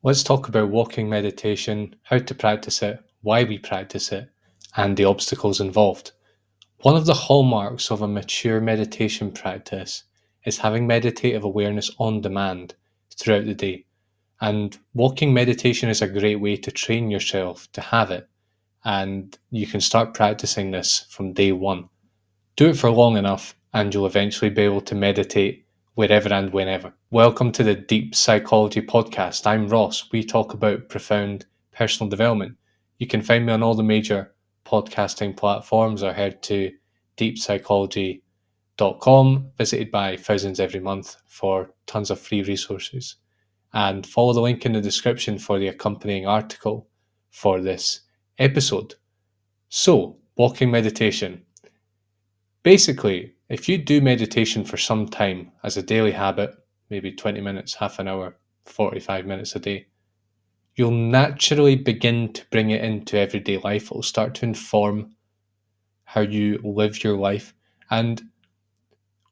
Let's talk about walking meditation, how to practice it, why we practice it, and the obstacles involved. One of the hallmarks of a mature meditation practice is having meditative awareness on demand throughout the day. And walking meditation is a great way to train yourself to have it. And you can start practicing this from day one. Do it for long enough, and you'll eventually be able to meditate wherever and whenever. Welcome to the Deep Psychology Podcast. I'm Ross. We talk about profound personal development. You can find me on all the major podcasting platforms or head to deeppsychology.com, visited by thousands every month for tons of free resources. And follow the link in the description for the accompanying article for this episode. So, walking meditation. Basically, if you do meditation for some time as a daily habit, maybe 20 minutes, half an hour, 45 minutes a day, you'll naturally begin to bring it into everyday life. It'll start to inform how you live your life. And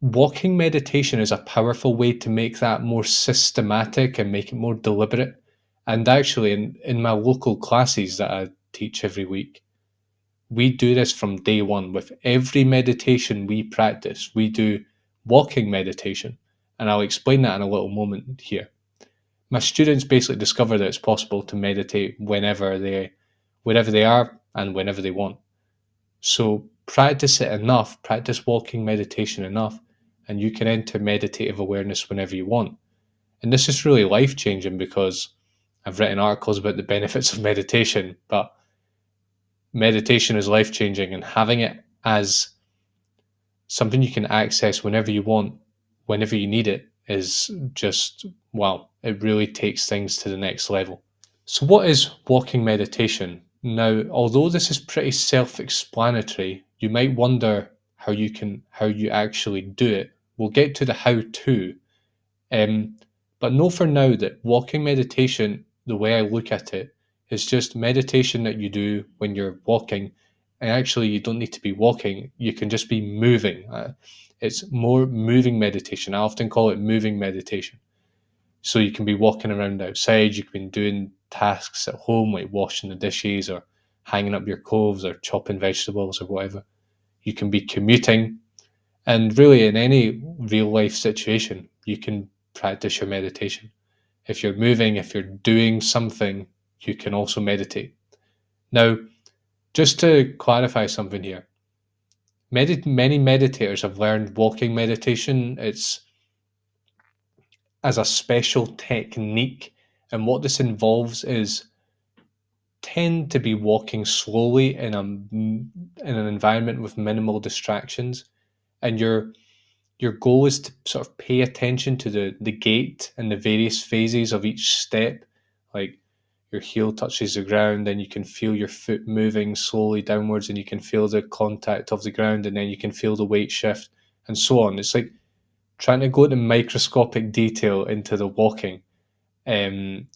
walking meditation is a powerful way to make that more systematic and make it more deliberate. And actually, in my local classes that I teach every week, we do this from day one. With every meditation we practice, we do walking meditation. And I'll explain that in a little moment here. My students basically discover that it's possible to meditate wherever they are and whenever they want. So practice it enough, practice walking meditation enough, and you can enter meditative awareness whenever you want. And this is really life changing because I've written articles about the benefits of meditation, but meditation is life changing, and having it as something you can access whenever you want, whenever you need it, is just, wow, it really takes things to the next level. So, what is walking meditation? Now, although this is pretty self explanatory, you might wonder how you actually do it. We'll get to the how to. Um, but know for now that walking meditation, the way I look at it, is just meditation that you do when you're walking. And actually, you don't need to be walking, you can just be moving. It's more moving meditation. I often call it moving meditation. So you can be walking around outside, you can be doing tasks at home like washing the dishes or hanging up your clothes or chopping vegetables or whatever. You can be commuting, and really, in any real life situation, you can practice your meditation. If you're moving, if you're doing something, you can also meditate. Now, just to clarify something here, many meditators have learned walking meditation. It's as a special technique, and what this involves is tend to be walking slowly in an environment with minimal distractions, and your goal is to sort of pay attention to the gait and the various phases of each step. Like your heel touches the ground, then you can feel your foot moving slowly downwards, and you can feel the contact of the ground, and then you can feel the weight shift, and so on. It's like trying to go into microscopic detail into the walking. Um,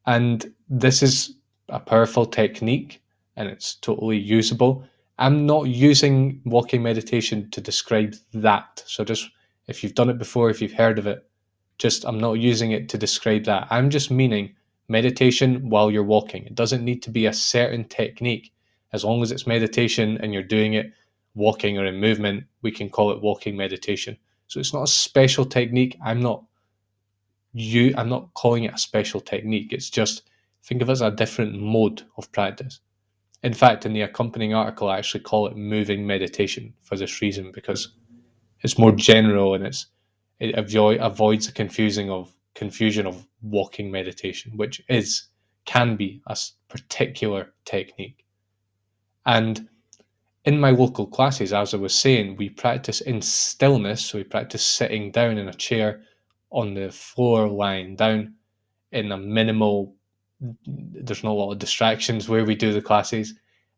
and this is a powerful technique, and it's totally usable. I'm not using walking meditation to describe that. So just if you've done it before, if you've heard of it, just I'm not using it to describe that. I'm just meaning meditation while you're walking. It doesn't need to be a certain technique. As long as it's meditation and you're doing it walking or in movement, we can call it walking meditation. So it's not a special technique. I'm not calling it a special technique. It's just think of it as a different mode of practice. In fact, in the accompanying article, I actually call it moving meditation for this reason, because it's more general, and avoids the confusion of walking meditation, which can be a particular technique. And in my local classes, as I was saying, we practice in stillness. So we practice sitting down in a chair on the floor, lying down in a minimal, there's not a lot of distractions where we do the classes.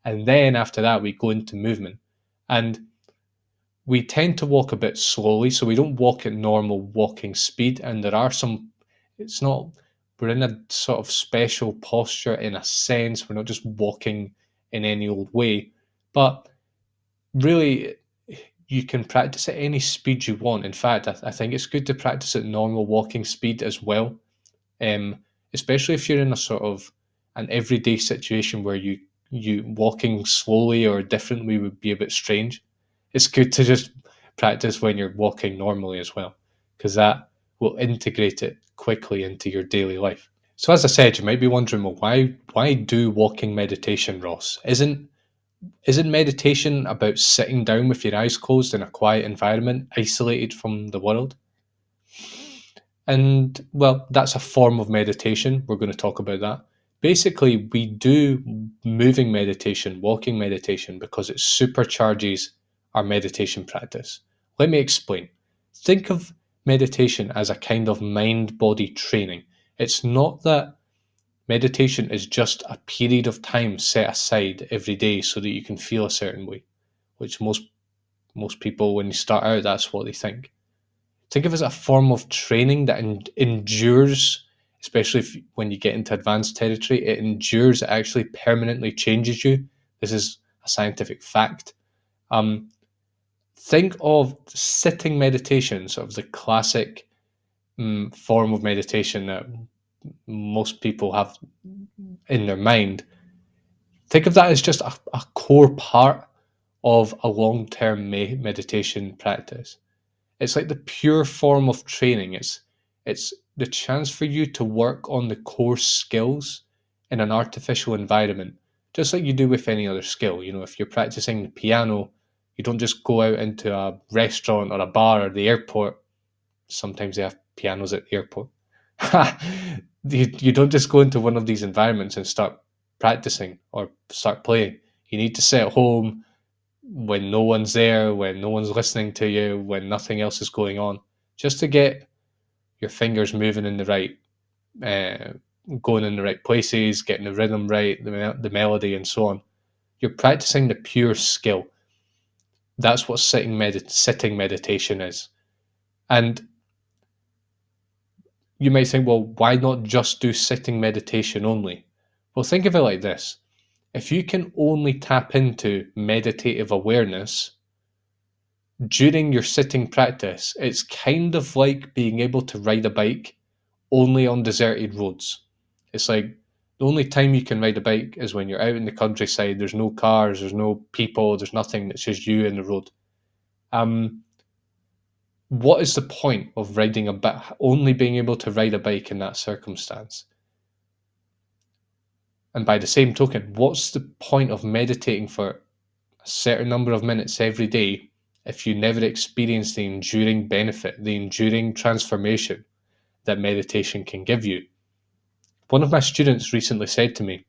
And then after that, we go into movement. And we tend to walk a bit slowly. So we don't walk at normal walking speed. And there are it's not, we're in a sort of special posture in a sense. We're not just walking in any old way. But really, you can practice at any speed you want. In fact, I think it's good to practice at normal walking speed as well. Um, especially if you're in a sort of an everyday situation where you walking slowly or differently would be a bit strange. It's good to just practice when you're walking normally as well, because that will integrate it quickly into your daily life. So as I said, you might be wondering, well, why do walking meditation, Ross? Isn't meditation about sitting down with your eyes closed in a quiet environment, isolated from the world? And well, that's a form of meditation. We're going to talk about that. Basically, we do moving meditation, walking meditation, because it supercharges our meditation practice. Let me explain. Think of meditation as a kind of mind body training. It's not that meditation is just a period of time set aside every day so that you can feel a certain way, which most people, when you start out, that's what they think. Think of it as a form of training that endures, especially when you get into advanced territory. It endures, it actually permanently changes you. This is a scientific fact. Um, think of sitting meditation, sort of the classic form of meditation that most people have in their mind. Think of that as just a core part of a long term meditation practice. It's like the pure form of training. It's the chance for you to work on the core skills in an artificial environment, just like you do with any other skill. You know, if you're practicing the piano, you don't just go out into a restaurant or a bar or the airport. Sometimes they have pianos at the airport. You don't just go into one of these environments and start practicing or start playing. You need to sit at home when no one's there, when no one's listening to you, when nothing else is going on, just to get your fingers moving in the right, uh, going in the right places, getting the rhythm right, the melody, and so on. You're practicing the pure skill. That's what sitting meditation is. And you might think, well, why not just do sitting meditation only? Well, think of it like this. If you can only tap into meditative awareness during your sitting practice, it's kind of like being able to ride a bike only on deserted roads. It's like the only time you can ride a bike is when you're out in the countryside. There's no cars, there's no people, there's nothing. It's just you and the road. Um, what is the point of riding a bike? Only being able to ride a bike in that circumstance? And by the same token, what's the point of meditating for a certain number of minutes every day if you never experience the enduring benefit, the enduring transformation that meditation can give you? One of my students recently said to me,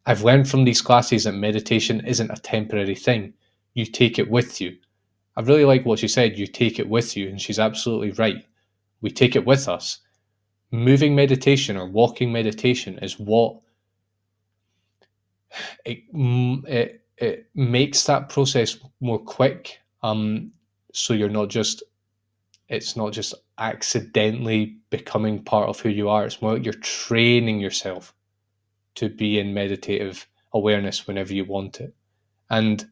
I've learned from these classes that meditation isn't a temporary thing. You take it with you. I really like what she said, you take it with you, and she's absolutely right. We take it with us. Moving meditation or walking meditation is what it makes that process more quick. So you're not just it's not just accidentally becoming part of who you are. It's more like you're training yourself to be in meditative awareness whenever you want it. And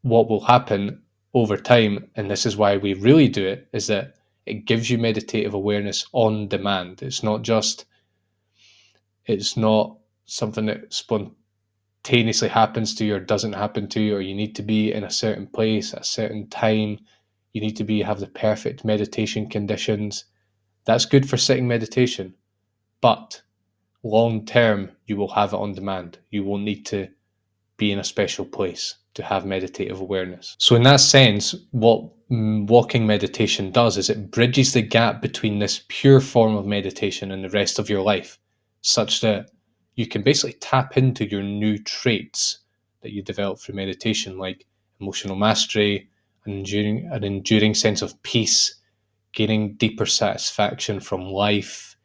what will happen over time, and this is why we really do it, is that it gives you meditative awareness on demand. It's not something that spontaneously happens to you or doesn't happen to you, or you need to be in a certain place at a certain time. You need to have the perfect meditation conditions. That's good for sitting meditation, but long term, you will have it on demand. You won't need to be in a special place to have meditative awareness. So, in that sense, what walking meditation does is it bridges the gap between this pure form of meditation and the rest of your life, such that you can basically tap into your new traits that you develop through meditation, like emotional mastery, an enduring sense of peace, gaining deeper satisfaction from life,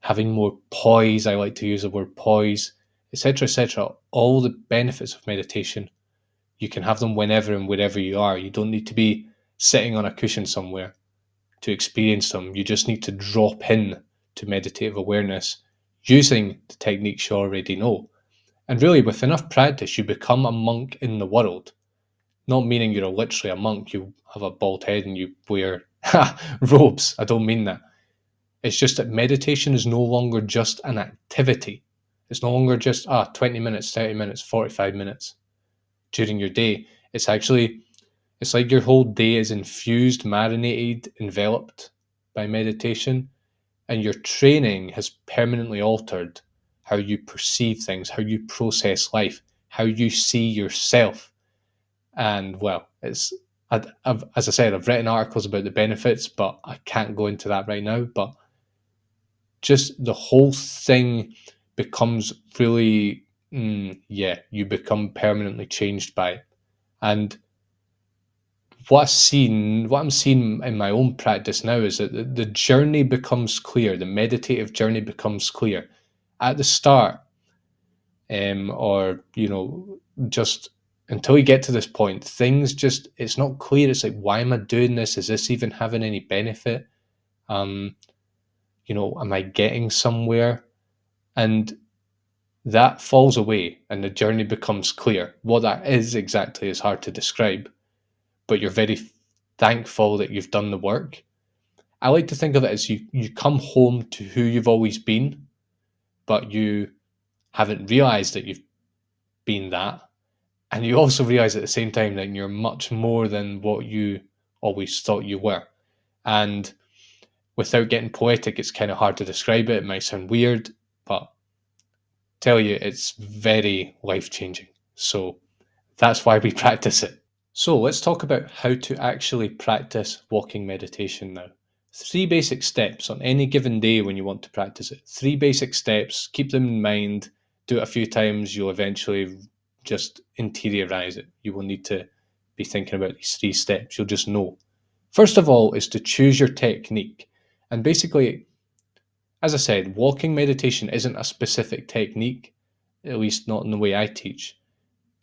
having more poise. I like to use the word poise, etc., etc. All the benefits of meditation, you can have them whenever and wherever you are. You don't need to be sitting on a cushion somewhere to experience them. You just need to drop in to meditative awareness using the techniques you already know. And really, with enough practice, you become a monk in the world. Not meaning you're literally a monk, you have a bald head and you wear robes. I don't mean that. It's just that meditation is no longer just an activity. It's no longer just 20 minutes, 30 minutes, 45 minutes during your day. It's actually, it's like your whole day is infused, marinated, enveloped by meditation, and your training has permanently altered how you perceive things, how you process life, how you see yourself. And well, as I said, I've written articles about the benefits, but I can't go into that right now. But just the whole thing becomes really, yeah, you become permanently changed by it. And what I'm seeing in my own practice now is that the journey becomes clear, the meditative journey becomes clear. At the start, or just until you get to this point, things just it's not clear. It's like, why am I doing this? Is this even having any benefit? Um, am I getting somewhere? And that falls away and the journey becomes clear. What that is exactly is hard to describe, but you're very thankful that you've done the work. I like to think of it as you come home to who you've always been, but you haven't realized that you've been that. And you also realize at the same time that you're much more than what you always thought you were. And without getting poetic, it's kind of hard to describe it. It might sound weird, but tell you, it's very life changing. So that's why we practice it. So let's talk about how to actually practice walking meditation now. Three basic steps on any given day when you want to practice it. Three basic steps, keep them in mind, do it a few times, you'll eventually just interiorize it. You will need to be thinking about these three steps, you'll just know. First of all, is to choose your technique. And basically, as I said, walking meditation isn't a specific technique, at least not in the way I teach.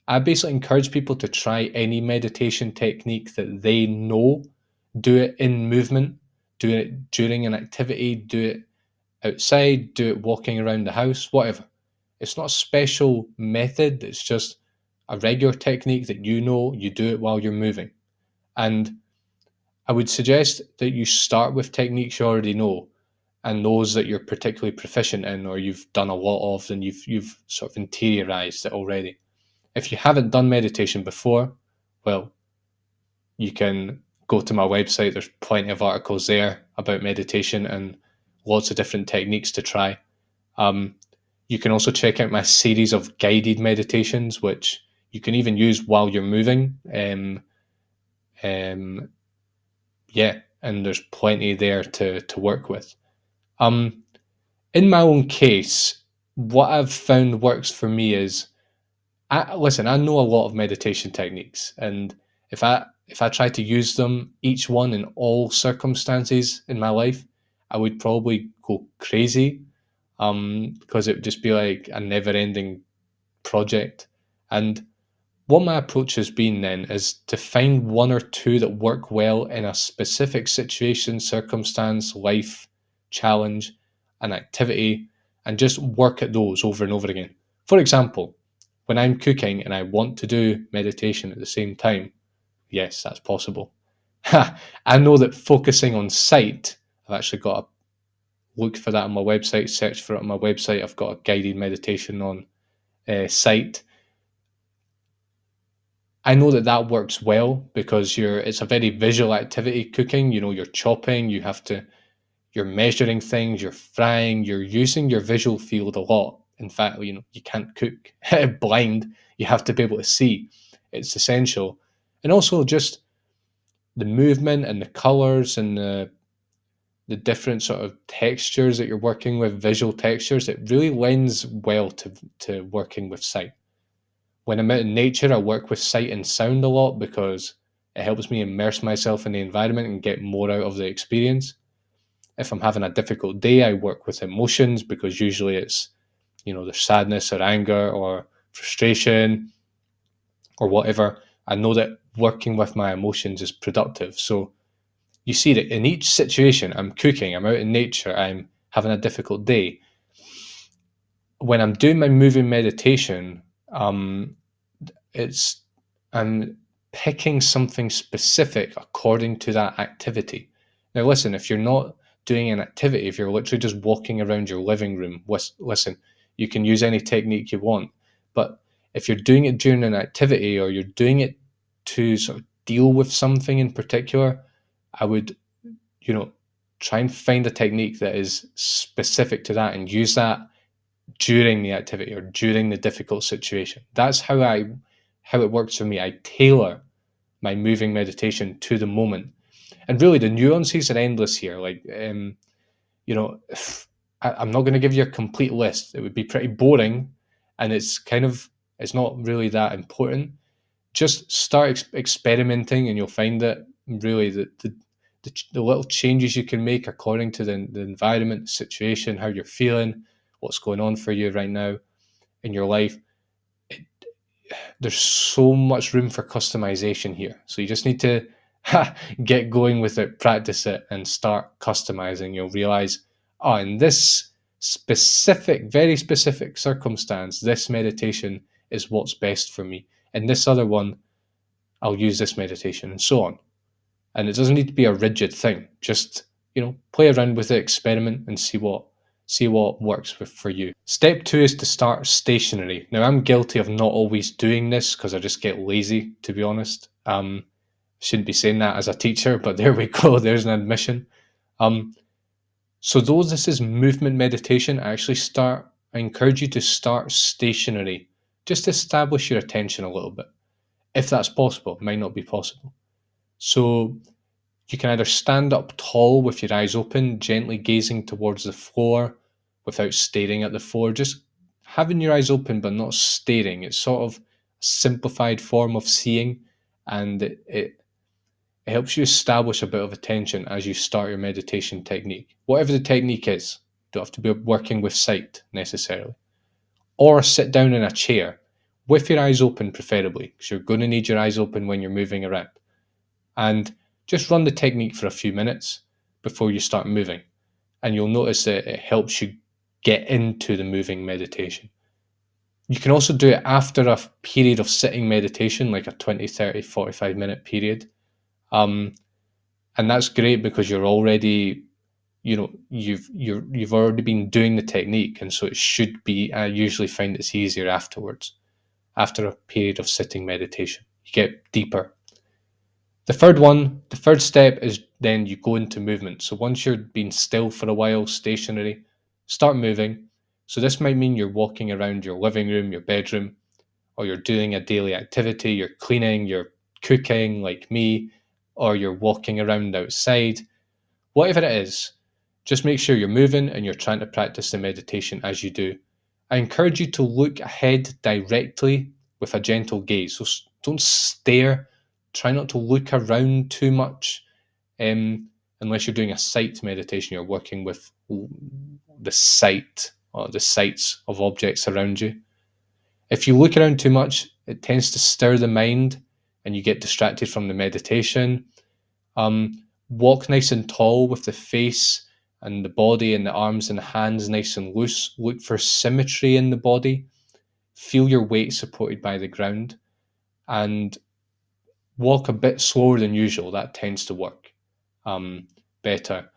I basically encourage people to try any meditation technique that they know. Do it in movement, do it during an activity, do it outside, do it walking around the house, whatever. It's not a special method, it's just a regular technique that you do it while you're moving. And I would suggest that you start with techniques you already know and those that you're particularly proficient in or you've done a lot of and you've sort of interiorized it already. If you haven't done meditation before, well, you can go to my website. There's plenty of articles there about meditation and lots of different techniques to try. Um, you can also check out my series of guided meditations, which you can even use while you're moving. Um, yeah, and there's plenty there to work with. Um, in my own case, what I've found works for me is listen, I know a lot of meditation techniques, and if I try to use them, each one in all circumstances in my life, I would probably go crazy, because it would just be like a never-ending project. And what my approach has been then is to find one or two that work well in a specific situation, circumstance, life, challenge, an activity, and just work at those over and over again. For example, when I'm cooking and I want to do meditation at the same time, yes, that's possible. I know that focusing on sight, I've actually got to look for that on my website, search for it on my website. I've got a guided meditation on sight. I know that that works well because it's a very visual activity cooking. You're chopping, you're measuring things, you're frying, you're using your visual field a lot. In fact, you can't cook blind. You have to be able to see. It's essential. And also just the movement and the colors and the different sort of textures that you're working with, visual textures, it really lends well to working with sight. When I'm out in nature, I work with sight and sound a lot because it helps me immerse myself in the environment and get more out of the experience. If I'm having a difficult day, I work with emotions because usually it's, there's sadness or anger or frustration or whatever. I know that working with my emotions is productive. So you see that in each situation, I'm cooking, I'm out in nature, I'm having a difficult day. When I'm doing my moving meditation, it's I'm picking something specific according to that activity. Now, listen, if you're not doing an activity, if you're literally just walking around your living room, listen, you can use any technique you want. But if you're doing it during an activity, or you're doing it to sort of deal with something in particular, I would, you know, try and find a technique that is specific to that and use that during the activity or during the difficult situation. That's how it works for me. I tailor my moving meditation to the moment. And really, the nuances are endless here. You know, I'm not going to give you a complete list. It would be pretty boring, and it's not really that important. Just start experimenting, and you'll find that really the little changes you can make according to the environment, the situation, how you're feeling, what's going on for you right now in your life. It, there's so much room for customization here. So you just need to get going with it, practice it, and start customizing. You'll realize, oh, in this specific, very specific circumstance, this meditation is what's best for me. In this other one, I'll use this meditation, and so on. And it doesn't need to be a rigid thing. Just, play around with it, experiment, and see what works for you. Step 2 is to start stationary. Now, I'm guilty of not always doing this because I just get lazy, to be honest. Shouldn't be saying that as a teacher, but there we go. There's an admission. So though this is movement meditation, I encourage you to start stationary. Just establish your attention a little bit. If that's possible, it might not be possible. So you can either stand up tall with your eyes open, gently gazing towards the floor without staring at the floor, just having your eyes open but not staring. It's sort of a simplified form of seeing, and it helps you establish a bit of attention as you start your meditation technique. Whatever the technique is, you don't have to be working with sight necessarily. Or sit down in a chair with your eyes open, preferably, because you're going to need your eyes open when you're moving around. And just run the technique for a few minutes before you start moving. And you'll notice that it helps you get into the moving meditation. You can also do it after a period of sitting meditation, like a 20, 30, 45-minute period. And that's great because you're already, you've already been doing the technique. And so it should be, I usually find it's easier afterwards, after a period of sitting meditation. You get deeper. The third step is then you go into movement. So once you're being still for a while, stationary, start moving. So this might mean you're walking around your living room, your bedroom, or you're doing a daily activity, you're cleaning, you're cooking like me, or you're walking around outside. Whatever it is, just make sure you're moving and you're trying to practice the meditation as you do. I encourage you to look ahead directly with a gentle gaze. So don't stare. Try not to look around too much. Unless you're doing a sight meditation, you're working with the sight or the sights of objects around you. If you look around too much, it tends to stir the mind and you get distracted from the meditation. Walk nice and tall with the face and the body and the arms and hands nice and loose. Look for symmetry in the body. Feel your weight supported by the ground, and walk a bit slower than usual. That tends to work better.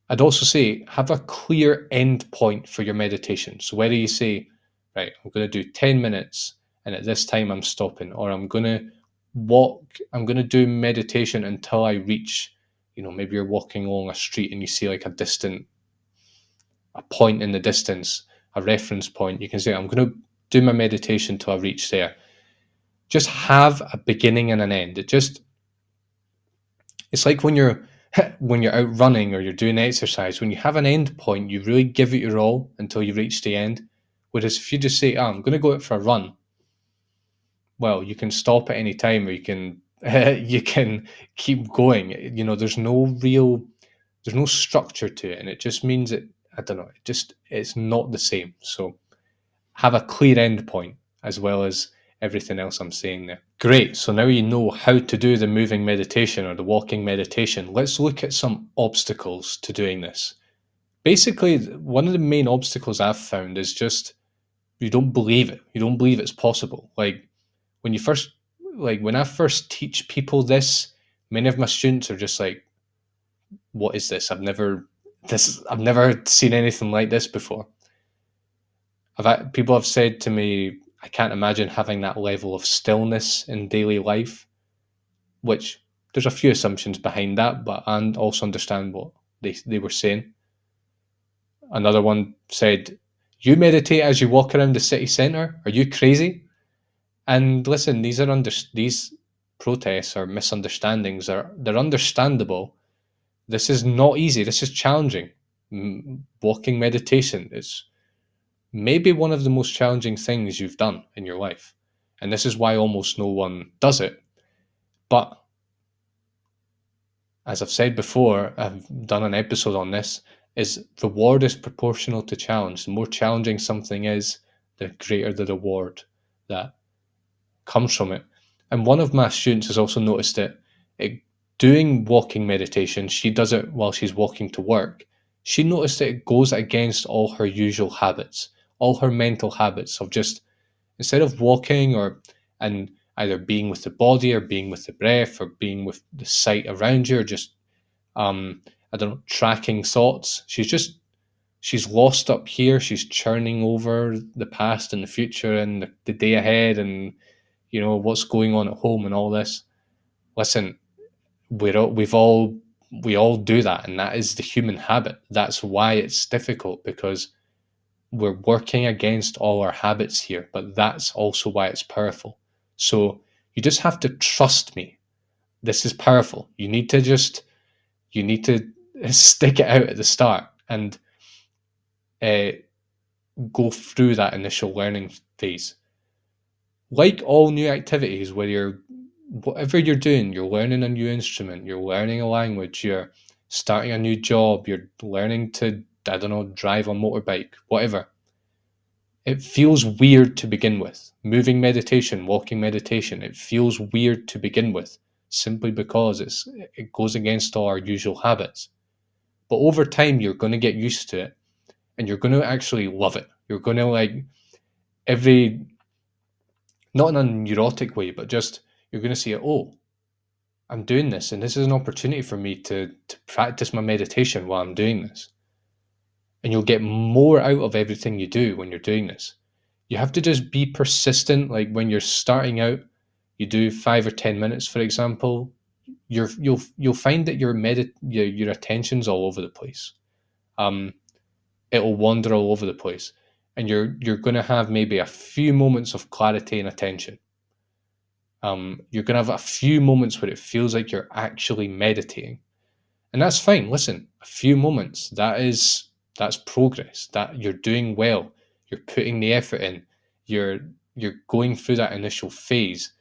I'd also say have a clear end point for your meditation. So whether you say, right, I'm going to do 10 minutes and at this time I'm stopping, or I'm going to do meditation until I reach, maybe you're walking along a street and you see like a point in the distance, a reference point. You can say, I'm going to do my meditation till I reach there. Just have a beginning and an end. It's like when you're out running or you're doing exercise, when you have an end point, you really give it your all until you reach the end. Whereas if you just say, I'm going to go out for a run, well, you can stop at any time, or you can you can keep going. There's no structure to it, and it just means that, I don't know, it's not the same. So have a clear end point as well as everything else I'm saying there. Great. So now you know how to do the moving meditation or the walking meditation. Let's look at some obstacles to doing this. Basically, one of the main obstacles I've found is just you don't believe it. You don't believe it's possible. When you first, when I first teach people this, many of my students are just like, what is this? I've never I've never seen anything like this before. People have said to me, I can't imagine having that level of stillness in daily life, which there's a few assumptions behind that, but and also understand what they were saying. Another one said, "You meditate as you walk around the city centre? Are you crazy?" And listen, these protests or misunderstandings they're understandable. This is not easy. This is challenging. Walking meditation is maybe one of the most challenging things you've done in your life. And this is why almost no one does it. But as I've said before, I've done an episode on this, is reward is proportional to challenge. The more challenging something is, the greater the reward that comes from it. And one of my students has also noticed it doing walking meditation, she does it while she's walking to work. She noticed that it goes against all her usual habits, all her mental habits of just instead of walking or and either being with the body or being with the breath or being with the sight around you or just I don't know, tracking thoughts. She's lost up here. She's churning over the past and the future and the day ahead and what's going on at home and all this. Listen, we all do that, and that is the human habit. That's why it's difficult, because we're working against all our habits here, but that's also why it's powerful. So you just have to trust me. This is powerful. You need to stick it out at the start and uh, go through that initial learning phase. Like all new activities, whatever you're doing, you're learning a new instrument, you're learning a language, you're starting a new job, you're learning to, I don't know, drive a motorbike, whatever. It feels weird to begin with. Moving meditation, walking meditation, it feels weird to begin with, simply because it goes against all our usual habits. But over time, you're going to get used to it, and you're going to actually love it. You're going to like every, not in a neurotic way, but just you're going to see it. Oh, I'm doing this, and this is an opportunity for me to practice my meditation while I'm doing this. And you'll get more out of everything you do when you're doing this. You have to just be persistent. Like when you're starting out, you do 5 or 10 minutes, for example. You'll find that your attention's all over the place. Um, it'll wander all over the place, and you're going to have maybe a few moments of clarity and attention. You're going to have a few moments where it feels like you're actually meditating, and that's fine. Listen, a few moments, that's progress. That you're doing well. You're putting the effort in. You're you're going through that initial phase.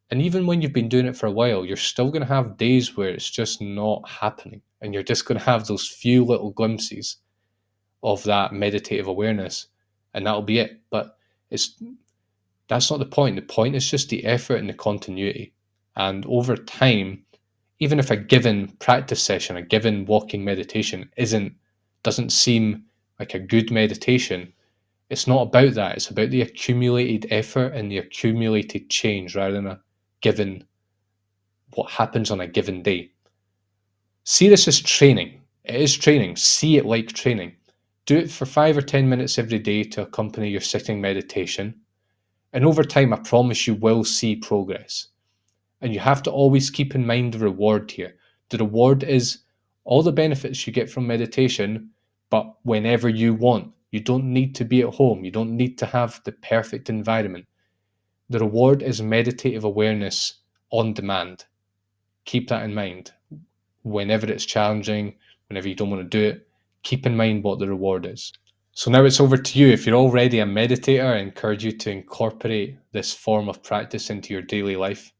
And even when you've been doing it for a while, you're still going to have days where it's just not happening. And you're just going to have those few little glimpses of that meditative awareness. And that'll be it. But it's that's not the point. The point is just the effort and the continuity. And over time, even if a given practice session, a given walking meditation doesn't seem like a good meditation, it's not about that. It's about the accumulated effort and the accumulated change rather than a given what happens on a given day. See this as training. It is training. See it like training. Do it for 5 or 10 minutes every day to accompany your sitting meditation. And over time, I promise you will see progress. And you have to always keep in mind the reward here. The reward is all the benefits you get from meditation, but whenever you want. You don't need to be at home. You don't need to have the perfect environment. The reward is meditative awareness on demand. Keep that in mind. Whenever it's challenging, whenever you don't want to do it, keep in mind what the reward is. So now it's over to you. If you're already a meditator, I encourage you to incorporate this form of practice into your daily life,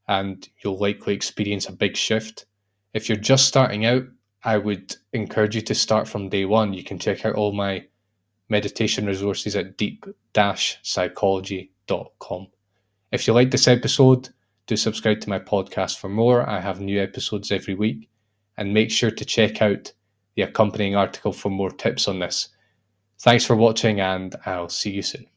and you'll likely experience a big shift. If you're just starting out, I would encourage you to start from day one. You can check out all my meditation resources at deep-psychology.com. If you like this episode, do subscribe to my podcast for more. I have new episodes every week, and make sure to check out the accompanying article for more tips on this. Thanks for watching, and I'll see you soon.